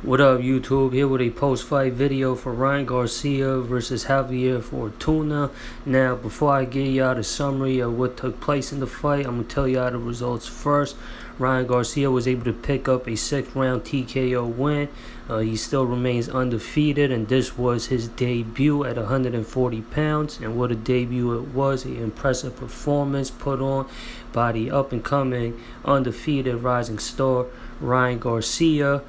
What up, YouTube? Here with a post-fight video for Ryan Garcia versus Javier Fortuna. Now, before I give y'all the summary of what took place in the fight, I'm going to tell y'all the results first. Ryan Garcia was able to pick up a 6th-round TKO win. He still remains undefeated, and this was his debut at 140 pounds. And what a debut it was, an impressive performance put on by the up-and-coming, undefeated rising star, Ryan Garcia.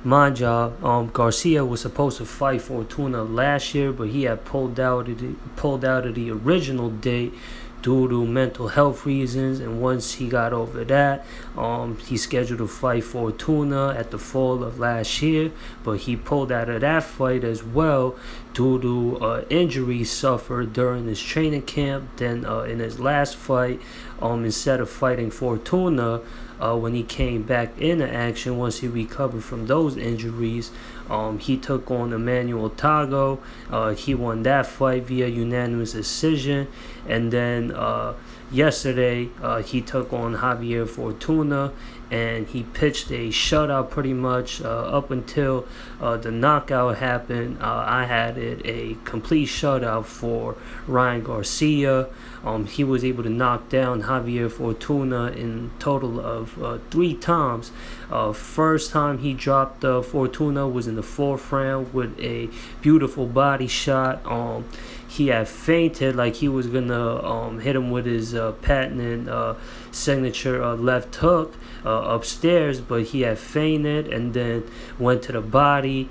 Mind y'all, Garcia was supposed to fight Fortuna last year, but he had pulled out of the original date due to mental health reasons. And once he got over that, he scheduled to fight Fortuna at the fall of last year, but he pulled out of that fight as well due to injuries suffered during his training camp. Then in his last fight, instead of fighting Fortuna, when he came back into action, once he recovered from those injuries, he took on Emmanuel Tago. He won that fight via unanimous decision. And then yesterday, he took on Javier Fortuna, and he pitched a shutout pretty much up until the knockout happened. I had it a complete shutout for Ryan Garcia. He was able to knock down Javier Fortuna in total of 3 times. First time he dropped Fortuna was in the 4th round with a beautiful body shot. He had fainted like he was gonna hit him with his patented signature left hook upstairs, but he had fainted and then went to the body,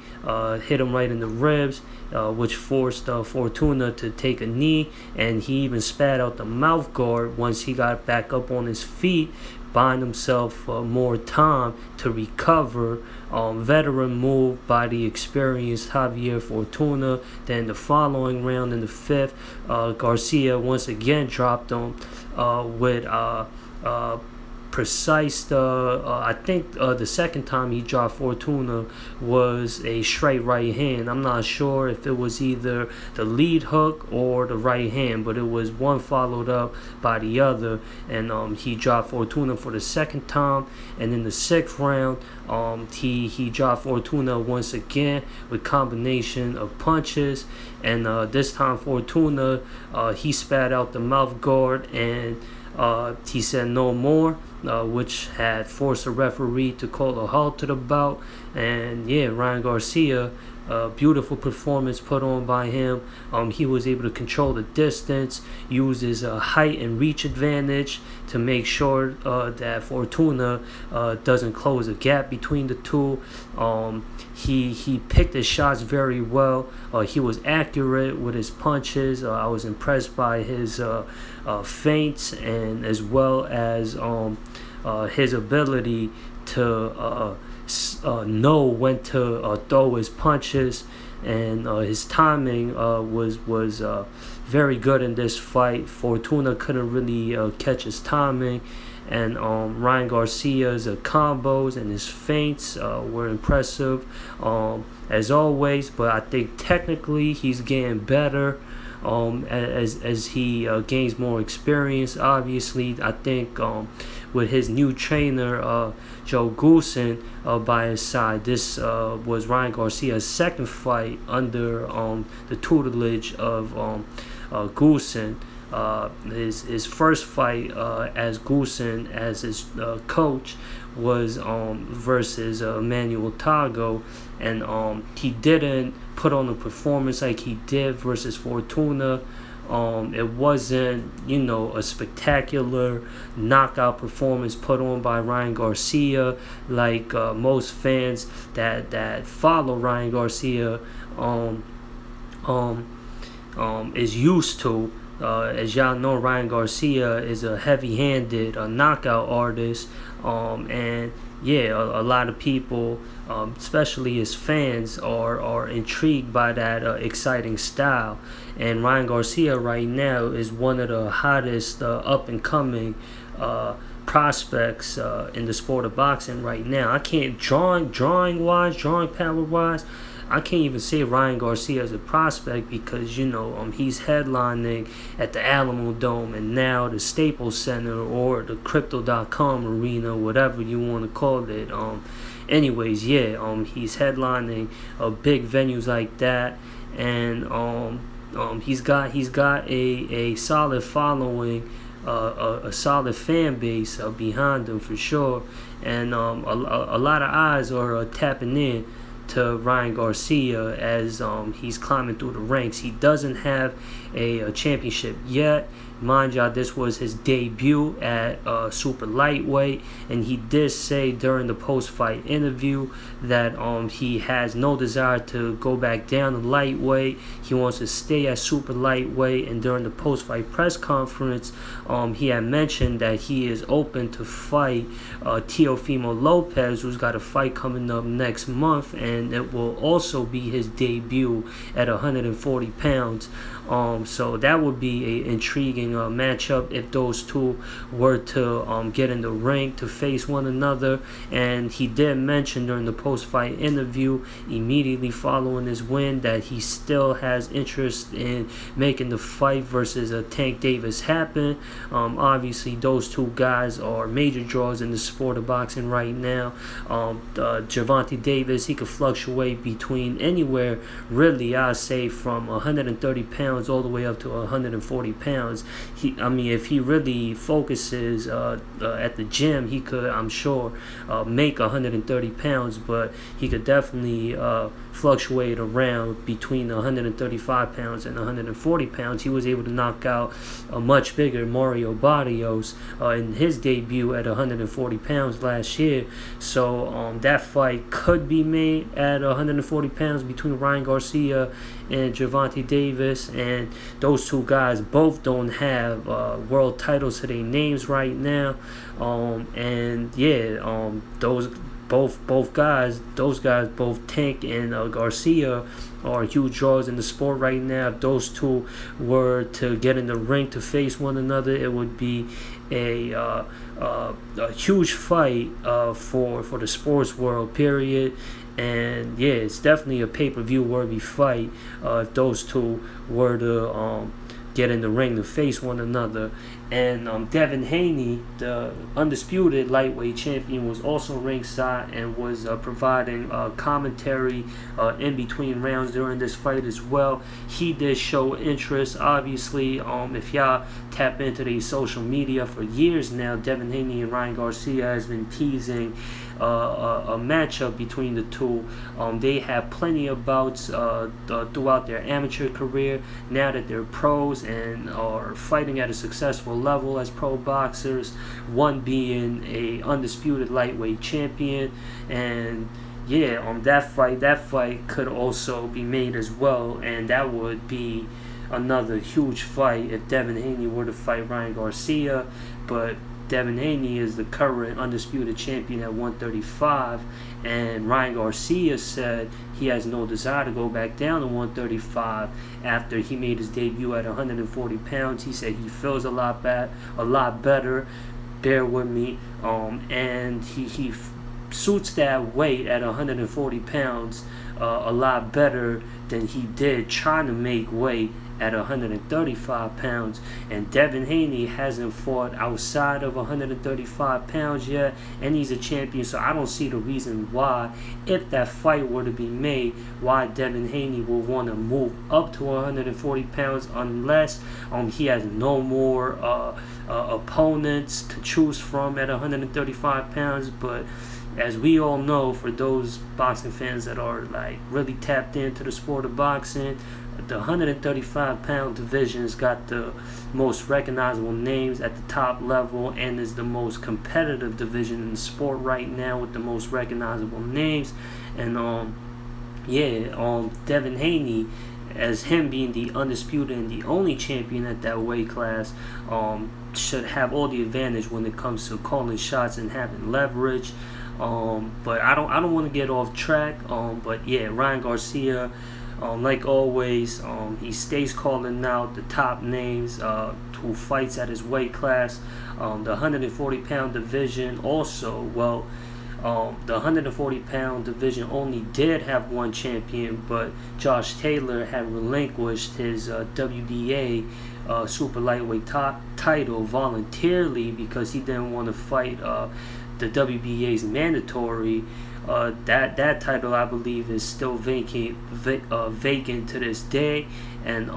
hit him right in the ribs, which forced Fortuna to take a knee, and he even spat out the mouth guard once he got back up on his feet, buying himself more time to recover. Veteran move by the experienced Javier Fortuna. Then the following round in the 5th, Garcia once again dropped him with precise. I think the second time he dropped Fortuna was a straight right hand. I'm not sure if it was either the lead hook or the right hand, but it was one followed up by the other. And he dropped Fortuna for the second time. And in the 6th round, he dropped Fortuna once again with combination of punches. And this time Fortuna, he spat out the mouth guard, and he said no more, which had forced the referee to call a halt to the bout. And yeah, Ryan Garcia, beautiful performance put on by him. He was able to control the distance, use his height and reach advantage to make sure that Fortuna doesn't close a gap between the two. He picked his shots very well. He was accurate with his punches. I was impressed by his feints, and as well as his ability to know when to throw his punches, and his timing was very good in this fight. Fortuna couldn't really catch his timing, and Ryan Garcia's combos and his feints were impressive as always. But I think technically he's getting better as he gains more experience. Obviously, I think with his new trainer, Joe Goosen, by his side, this was Ryan Garcia's 2nd fight under the tutelage of Goosen. His first fight as Goosen, as his coach, was versus Emmanuel Tago, and he didn't put on a performance like he did versus Fortuna. It wasn't, a spectacular knockout performance put on by Ryan Garcia like most fans that follow Ryan Garcia is used to. As y'all know, Ryan Garcia is a heavy-handed knockout artist, and yeah, a lot of people, especially his fans, are intrigued by that exciting style. And Ryan Garcia right now is one of the hottest up-and-coming prospects in the sport of boxing right now. I can't drawing power wise. I can't even say Ryan Garcia as a prospect because he's headlining at the Alamo Dome and now the Staples Center or the Crypto.com Arena, whatever you want to call it. Anyways, yeah, he's headlining big venues like that, and he's got a solid following, a solid fan base behind him for sure, and a lot of eyes are tapping in to Ryan Garcia as he's climbing through the ranks. He doesn't have a championship yet. Mind y'all, this was his debut at super lightweight, and he did say during the post-fight interview that he has no desire to go back down to lightweight. He wants to stay at super lightweight, and during the post-fight press conference, he had mentioned that he is open to fight Teofimo Lopez, who's got a fight coming up next month, and it will also be his debut at 140 pounds. So that would be an intriguing matchup if those two were to get in the ring to face one another. And he did mention during the post-fight interview immediately following his win that he still has interest in making the fight versus Tank Davis happen. Obviously, those two guys are major draws in the sport of boxing right now. Gervonta Davis, he could fluctuate between anywhere, really, I'd say from 130 pounds all the way up to 140 pounds. If he really focuses at the gym, he could, I'm sure, make 130 pounds, but he could definitely fluctuate around between 135 pounds and 140 pounds. He was able to knock out a much bigger Mario Barrios in his debut at 140 pounds last year. So that fight could be made at 140 pounds between Ryan Garcia and Gervonta Davis, and those two guys both don't have world titles to their names right now. Those guys, both Tank and Garcia, are huge draws in the sport right now. If those two were to get in the ring to face one another, it would be a huge fight for the sports world, period. And yeah, it's definitely a pay-per-view worthy fight if those two were to get in the ring to face one another. And Devin Haney, the undisputed lightweight champion, was also ringside and was providing commentary in between rounds during this fight as well. He did show interest. Obviously, if y'all tap into their social media for years now, Devin Haney and Ryan Garcia has been teasing a matchup between the two. They have plenty of bouts throughout their amateur career. Now that they're pros and are fighting at a successful level as pro boxers, one being a undisputed lightweight champion. And yeah, that fight could also be made as well, and that would be another huge fight if Devin Haney were to fight Ryan Garcia. But Devin Haney is the current undisputed champion at 135, and Ryan Garcia said he has no desire to go back down to 135 after he made his debut at 140 pounds. He said he feels a lot better. Bear with me. And he suits that weight at 140 pounds a lot better than he did trying to make weight at 135 pounds. And Devin Haney hasn't fought outside of 135 pounds yet, and he's a champion, so I don't see the reason why, if that fight were to be made, why Devin Haney will want to move up to 140 pounds unless he has no more opponents to choose from at 135 pounds. But as we all know, for those boxing fans that are like really tapped into the sport of boxing, the 135-pound division's got the most recognizable names at the top level and is the most competitive division in the sport right now with the most recognizable names. And Devin Haney, as him being the undisputed and the only champion at that weight class, should have all the advantage when it comes to calling shots and having leverage. But I don't want to get off track. But yeah, Ryan Garcia, like always, he stays calling out the top names who fights at his weight class. The 140-pound division also, well, The 140-pound division only did have one champion, but Josh Taylor had relinquished his WBA super lightweight title voluntarily because he didn't want to fight the WBA's mandatory. That title, I believe, is still vacant to this day. And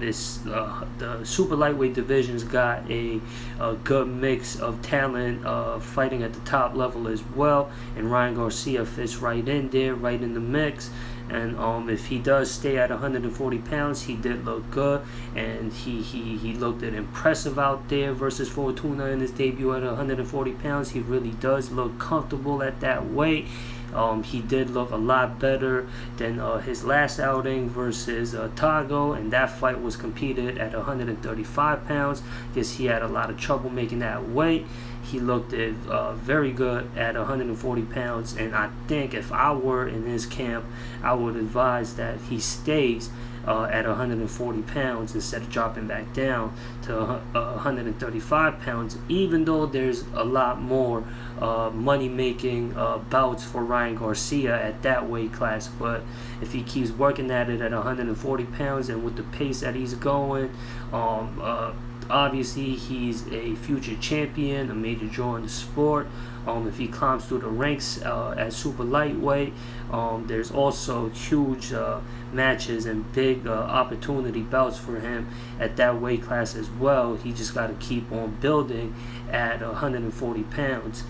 it's the super lightweight division's got a good mix of talent fighting at the top level as well, and Ryan Garcia fits right in there, right in the mix. And if he does stay at 140 pounds, he did look good, and he looked impressive out there versus Fortuna in his debut at 140 pounds. He really does look comfortable at that weight. He did look a lot better than his last outing versus Tago, and that fight was competed at 135 pounds because he had a lot of trouble making that weight. He looked very good at 140 pounds, and I think if I were in his camp, I would advise that he stays at 140 pounds instead of dropping back down to 135 pounds, even though there's a lot more money-making bouts for Ryan Garcia at that weight class. But if he keeps working at it at 140 pounds and with the pace that he's going, obviously he's a future champion, a major draw in the sport. If he climbs through the ranks at super lightweight, there's also huge matches and big opportunity bouts for him at that weight class as well. He just got to keep on building at 140 pounds.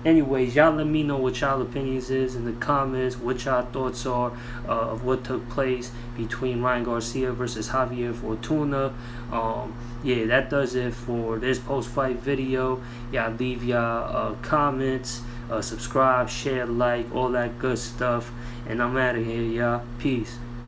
Anyways, y'all let me know what y'all opinions is in the comments, what y'all thoughts are of what took place between Ryan Garcia versus Javier Fortuna. Yeah, that does it for this post-fight video. Y'all leave y'all comments, subscribe, share, like, all that good stuff. And I'm out of here, y'all. Peace.